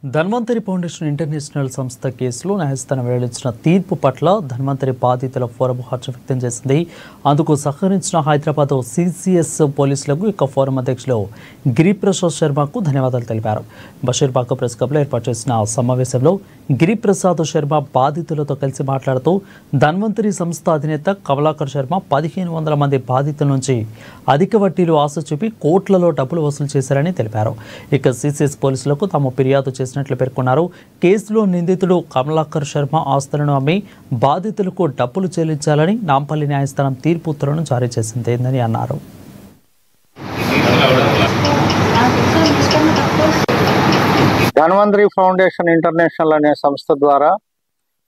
Dhanvantari foundation international సంస్థ కేసులో న్యాయస్థానం వెల్లడించిన తీర్పు పట్ల ధన్వంతరి బాధితుల ఫోరం హర్షం వ్యక్తం చేసింది. అందుకు సహకరించిన హైదరాబాద్ సిసిఎస్ పోలీసులకు ఇక ఫోరం అధ్యక్షులు గిరిప్రసాద్ శర్మకు ధన్యవాదాలు తెలిపారు. బషీర్బాగ్ ప్రెస్ క్లబ్లో ఏర్పాటు చేసిన సమావేశంలో గిరిప్రసాద్ శర్మ బాధితులతో కలిసి మాట్లాడుతూ ధన్వంతరి సంస్థ అధినేత కమలాకర్ శర్మ 1500 మంది బాధితుల నుంచి అధిక వడ్డీలు ఆశ చూపి కోట్లలో డబ్బులు వసూలు చేశారని తెలిపారు. ఇక సిసిఎస్ పోలీసులకు తాము ఫిర్యాదు చేసినట్లు పేర్కొన్నారు. కేసులో నిందితుడు కమలాకర్ శర్మ ఆస్తులను అమ్మి బాధితులకు డబ్బులు చెల్లించాలని నాంపల్లి న్యాయస్థానం తీర్పు ఉత్తర్వులను జారీ చేసిందని అన్నారు. ధన్వంతరి ఫౌండేషన్ ఇంటర్నేషనల్ అనే సంస్థ ద్వారా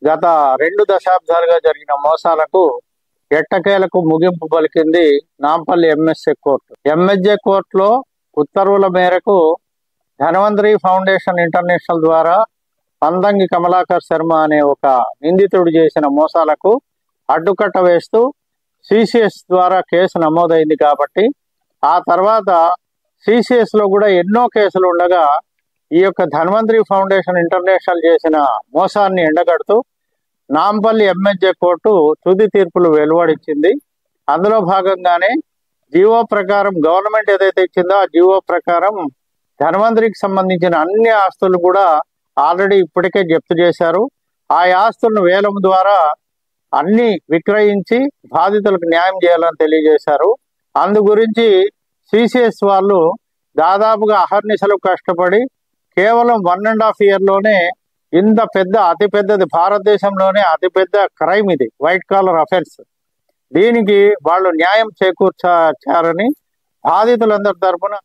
గత 2 దశాబ్దాలుగా జరిగిన మోసాలకు ఎట్టకేలకు ముగింపు పలికింది నాంపల్లి ఎంఎస్ఏ కోర్టు. ఎంఎస్ఏ కోర్టులో ఉత్తర్వుల మేరకు ధన్వంతరి ఫౌండేషన్ ఇంటర్నేషనల్ ద్వారా పందంగి కమలాకర్ శర్మ అనే ఒక నిందితుడు చేసిన మోసాలకు అడ్డుకట్ట వేస్తూ సిసిఎస్ ద్వారా కేసు నమోదైంది. కాబట్టి ఆ తర్వాత సిసిఎస్ లో కూడా ఎన్నో కేసులు ఉండగా ఈ యొక్క ధన్వంతరి ఫౌండేషన్ ఇంటర్నేషనల్ చేసిన మోసాన్ని ఎండగడుతూ నాంపల్లి ఎంఎస్ఏ కోర్టు తుది తీర్పులు వెలువడించింది. అందులో భాగంగానే జీవో ప్రకారం గవర్నమెంట్ ఏదైతే ఇచ్చిందో ఆ జీవో ప్రకారం ధన్వంతరికి సంబంధించిన అన్ని ఆస్తులు కూడా ఆల్రెడీ ఇప్పటికే జప్తు చేశారు. ఆ ఆస్తులను వేలం ద్వారా అన్ని విక్రయించి బాధితులకు న్యాయం చేయాలని తెలియజేశారు. అందు గురించి సిసిఎస్ వాళ్ళు దాదాపుగా అహర్నిశలు కష్టపడి కేవలం 1.5 year లోనే ఇంత పెద్ద అతిపెద్దది భారతదేశంలోనే అతిపెద్ద క్రైమ్ ఇది, వైట్ కాలర్ అఫెన్స్, దీనికి వాళ్ళు న్యాయం చేకూర్చారని బాధితులందరి తరఫున